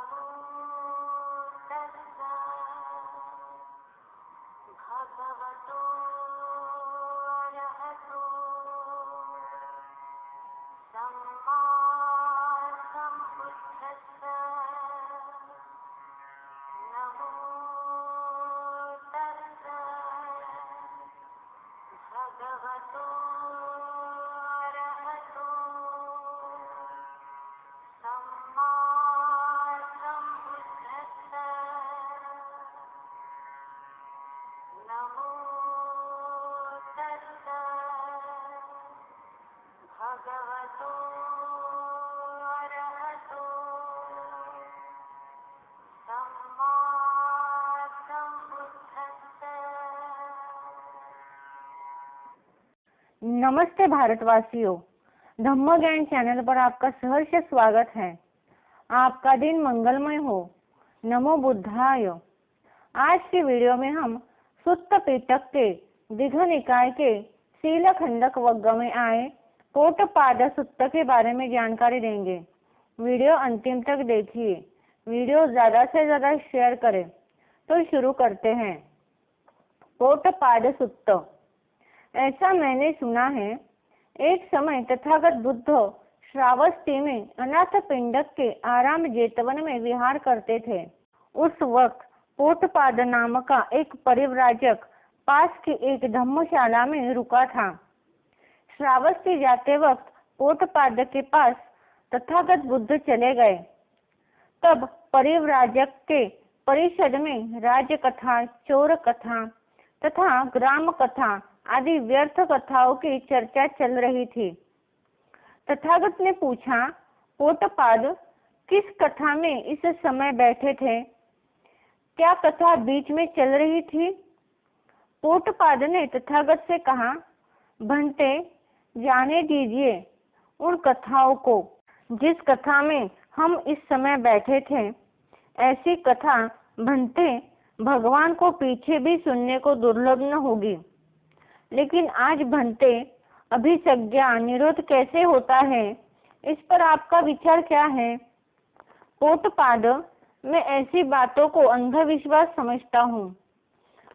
नमो तस्सा भगवतो अरहतो सम्मा सम्बुद्धस्सा नमो तस्सा भगवतो अरहतो सम्मा सम्बुद्धस्सा नमो तस्सा भगवतो अरहतो सम्मा सम्बुद्धस्सा। नमस्ते भारतवासियों, धम्म ज्ञान चैनल पर आपका सहर्ष स्वागत है। आपका दिन मंगलमय हो। नमो बुद्धाय। आज की वीडियो में हम सुत्त पिटक के दीघ निकाय के शीलखंडक वग्ग में आए पोटपाद सुत्त के बारे में जानकारी देंगे। वीडियो अंतिम तक देखिए। वीडियो ज्यादा से ज्यादा शेयर करें। तो शुरू करते हैं। पोटपाद सुत्त। ऐसा मैंने सुना है, एक समय तथागत बुद्ध श्रावस्ती में अनाथ पिंडक के आराम जेतवन में विहार करते थे। उस वक्त पोटपाद नाम का एक परिव्राजक पास की एक धम्मशाला में रुका था। श्रावस्ती जाते वक्त पोटपाद के पास तथागत बुद्ध चले गए। तब परिव्राजक के परिषद में राजकथा, चोर कथा तथा ग्राम कथा आदि व्यर्थ कथाओं की चर्चा चल रही थी। तथागत ने पूछा, पोटपाद किस कथा में इस समय बैठे थे? क्या कथा बीच में चल रही थी? पोटपाद ने तथागत से कहा, भंते जाने दीजिए उन कथाओं को जिस कथा में हम इस समय बैठे थे। ऐसी कथा भंते भगवान को पीछे भी सुनने को दुर्लभ न होगी। लेकिन आज भंते अभिसज्ञा निरोध कैसे होता है, इस पर आपका विचार क्या है? पोटपाद, मैं ऐसी बातों को अंधविश्वास समझता हूँ।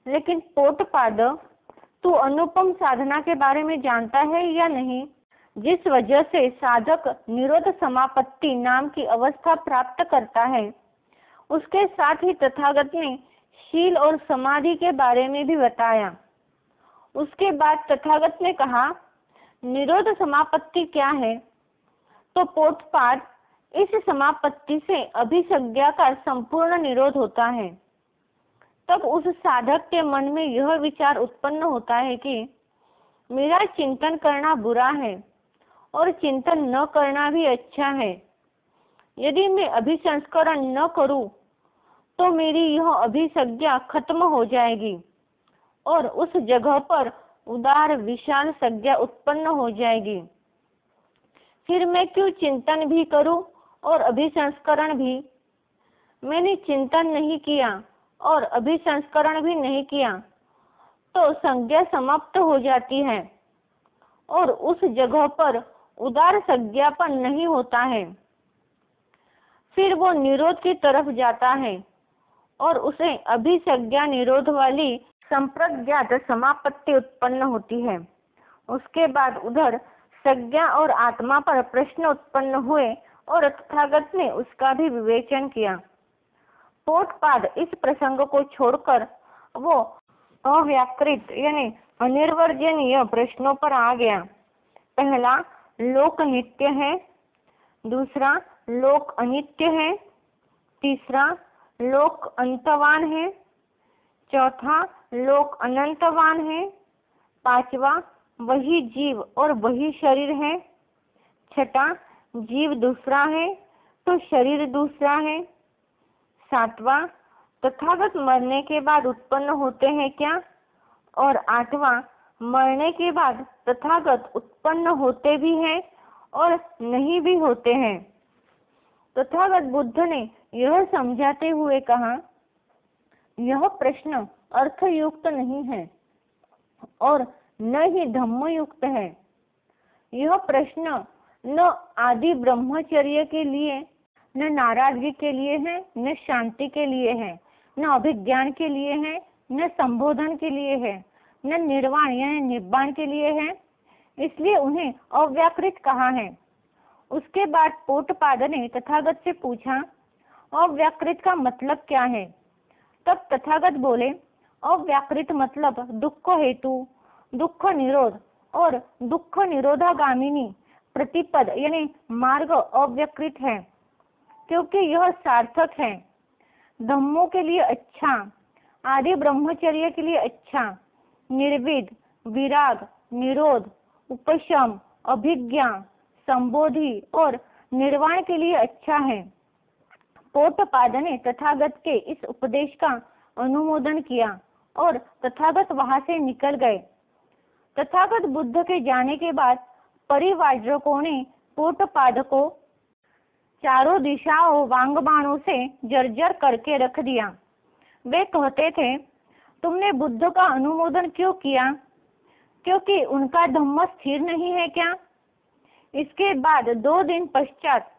लेकिन पोटपाद, तू अनुपम साधना के बारे में जानता है या नहीं, जिस वजह से साधक निरोध समापत्ति नाम की अवस्था प्राप्त करता है। उसके साथ ही तथागत ने शील और समाधि के बारे में भी बताया। उसके बाद तथागत ने कहा, निरोध समापत्ति क्या है? तो पोटपाद, इस समापत्ति से अभिसज्ञा का संपूर्ण निरोध होता है। तब उस साधक के मन में यह विचार उत्पन्न होता है कि मेरा चिंतन करना बुरा है और चिंतन न करना भी अच्छा है। यदि मैं अभिसंस्करण न करूं तो मेरी यह अभिसज्ञा खत्म हो जाएगी और उस जगह पर उदार विशाल सज्ञा उत्पन्न हो जाएगी। फिर मैं क्यों चिंतन भी करूं और अभिसंस्करण भी? मैंने चिंतन नहीं किया और अभिसंस्करण भी नहीं किया तो संज्ञा समाप्त हो जाती है और उस जगह पर उदार सज्ञापन नहीं होता है। फिर वो निरोध की तरफ जाता है और उसे अभिसज्ञा निरोध वाली संप्रज्ञात समापत्ति उत्पन्न होती है। उसके बाद उधर सज्ञा और आत्मा पर प्रश्न उत्पन्न हुए और तथागत ने उसका भी विवेचन किया। पोटपाद इस प्रसंग को छोड़कर वो अव्याकृत यानी अनिर्वचनीय प्रश्नों पर आ गया। पहला, लोक नित्य है। दूसरा, लोक अनित्य है। तीसरा, लोक अंतवान है। चौथा, लोक अनंतवान है। पांचवा, वही जीव और वही शरीर है। छठा, जीव दूसरा है तो शरीर दूसरा है। सातवां, तथागत मरने के बाद उत्पन्न होते हैं क्या? और आठवां, मरने के बाद तथागत उत्पन्न होते भी हैं और नहीं भी होते हैं। तथागत बुद्ध ने यह समझाते हुए कहा, यह प्रश्न अर्थयुक्त नहीं है और न ही धम्मयुक्त है। यह प्रश्न न आदि ब्रह्मचर्य के लिए न नाराजगी के लिए है, न शांति के लिए है, न अभिज्ञान के लिए है, न संबोधन के लिए है, न निर्वाण यानी निब्बाण के लिए है, इसलिए उन्हें अव्याकृत कहा है। उसके बाद पोटपाद ने तथागत से पूछा, अव्याकृत का मतलब क्या है? तब तथागत बोले, अव्याकृत मतलब दुख हेतु, दुख निरोध और दुख निरोधागामिनी प्रतिपद यानी मार्ग अव्यकृत है, क्योंकि यह सार्थक है। धम्मों के लिए अच्छा, आदि ब्रह्मचर्य के लिए अच्छा, निर्विद, विराग, निरोध, उपशम, अभिज्ञा, संबोधि और निर्वाण के लिए अच्छा है। पोटपाद ने तथागत के इस उपदेश का अनुमोदन किया और तथागत वहां से निकल गए। तथागत बुद्ध के जाने के बाद परिव्राजकों ने पोटपाद को चारों दिशाओं वांगबाणों से जर्जर करके रख दिया। वे कहते थे, तुमने बुद्ध का अनुमोदन क्यों किया? क्योंकि उनका धम्म स्थिर नहीं है क्या? इसके बाद 2 दिन पश्चात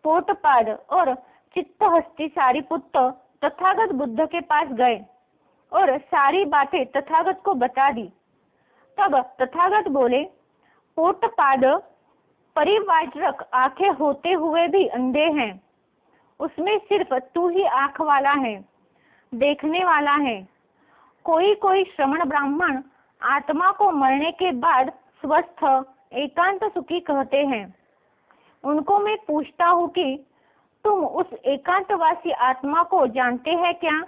पोटपाद और चित्तहस्ती सारिपुत्र तथागत बुद्ध के पास गए और सारी बातें तथागत को बता दी। तब तथागत बोले, पोटपाद, परिव्राजक आंखें होते हुए भी अंधे हैं। उसमें सिर्फ तू ही आंख वाला है, देखने वाला है। कोई कोई श्रमण ब्राह्मण आत्मा को मरने के बाद स्वस्थ एकांत सुखी कहते हैं। उनको मैं पूछता हूँ कि तुम उस एकांतवासी आत्मा को जानते हैं क्या?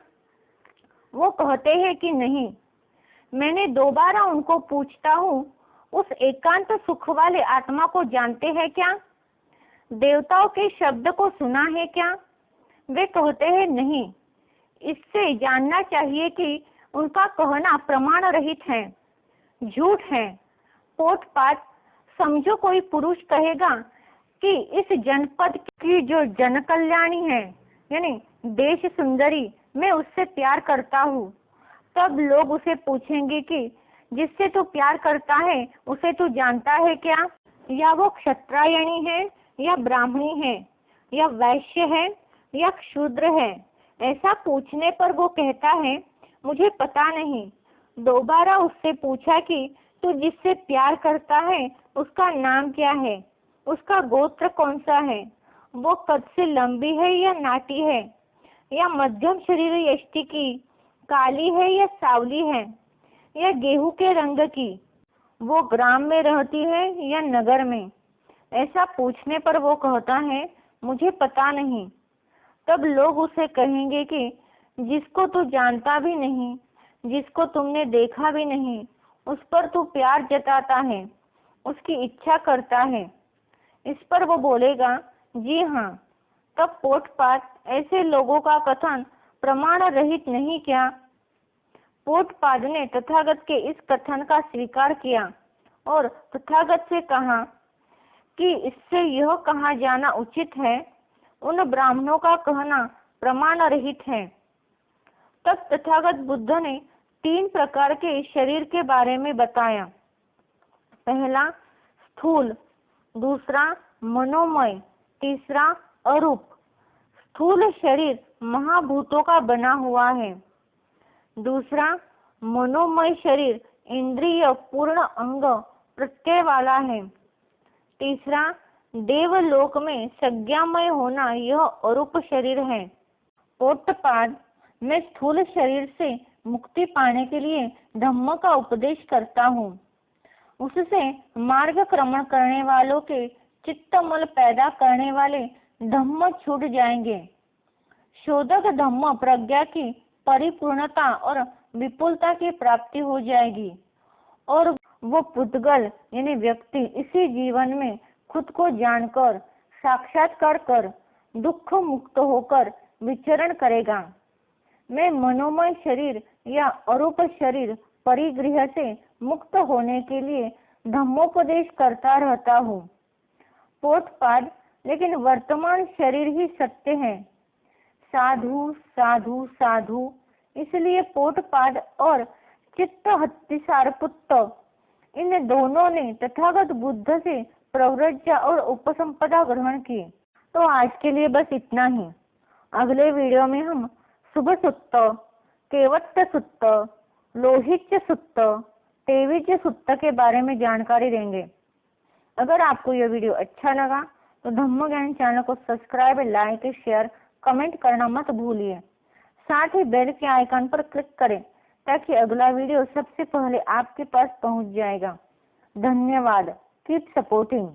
वो कहते हैं कि नहीं। मैंने दोबारा उनको पूछता हूँ, उस एकांत सुख वाले आत्मा को जानते हैं क्या? देवताओं के शब्द को सुना है क्या? वे कहते हैं नहीं। इससे जानना चाहिए कि उनका कहना प्रमाण रहित है, झूठ है। पोटपाद, समझो कोई पुरुष कहेगा कि इस जनपद की जो जन कल्याणी है यानी देश सुंदरी, मैं उससे प्यार करता हूँ। तब लोग उसे पूछेंगे कि जिससे तू प्यार करता है उसे तू जानता है क्या? या वो क्षत्रायणी है या ब्राह्मणी है या वैश्य है या शूद्र है? ऐसा पूछने पर वो कहता है, मुझे पता नहीं। दोबारा उससे पूछा कि तू जिससे प्यार करता है उसका नाम क्या है, उसका गोत्र कौन सा है, वो कद से लंबी है या नाटी है या मध्यम शरीर यष्टि की, काली है या सावली है या गेहूं के रंग की, वो ग्राम में रहती है या नगर में? ऐसा पूछने पर वो कहता है, मुझे पता नहीं। तब लोग उसे कहेंगे कि जिसको तू जानता भी नहीं, जिसको तुमने देखा भी नहीं, उस पर तू प्यार जताता है, उसकी इच्छा करता है। इस पर वो बोलेगा, जी हाँ। तब पोटपाद, ऐसे लोगों का कथन प्रमाण रहित नहीं क्या? पोटपाद ने तथागत के इस कथन का स्वीकार किया और तथागत से कहा कि इससे यह कहा जाना उचित है, उन ब्राह्मणों का कहना प्रमाण रहित है। तब तथागत बुद्ध ने 3 प्रकार के शरीर के बारे में बताया। पहला स्थूल, दूसरा मनोमय, तीसरा अरूप। स्थूल शरीर महाभूतों का बना हुआ है। दूसरा मनोमय शरीर इंद्रिय पूर्ण अंग प्रत्यय वाला है। तीसरा देवलोक में संज्ञामय होना, यह अरूप शरीर है। पोटपाद, मैं स्थूल शरीर से मुक्ति पाने के लिए धम्म का उपदेश करता हूँ। उससे मार्ग क्रमण करने वालों के चित्तमल पैदा करने वाले धम्म छूट जाएंगे। शोधक धम्म प्रज्ञा की परिपूर्णता और विपुलता की प्राप्ति हो जाएगी और वो पुद्गल यानी व्यक्ति इसी जीवन में खुद को जानकर साक्षात्कार कर दुख मुक्त होकर विचरण करेगा। मैं मनोमय शरीर या अरूप शरीर परिग्रह से मुक्त होने के लिए धम्मोपदेश करता रहता हूँ। पोटपाद, लेकिन वर्तमान शरीर ही सत्य है। साधु साधु साधु, इसलिए पोटपाद और चित्तहस्तीसारपुत्र, इन दोनों ने तथागत बुद्ध से प्रव्रज्या और उपसंपदा ग्रहण की। तो आज के लिए बस इतना ही। अगले वीडियो में हम शुभ सुत्त, केवट्य सुत्त, लोहित्य सुत्त, तेविज्य सुत्त के बारे में जानकारी देंगे। अगर आपको यह वीडियो अच्छा लगा तो धम्म ज्ञान चैनल को सब्सक्राइब, लाइक, शेयर, कमेंट करना मत भूलिए। साथ ही बेल के आइकन पर क्लिक करें ताकि अगला वीडियो सबसे पहले आपके पास पहुंच जाएगा। धन्यवाद। Keep supporting.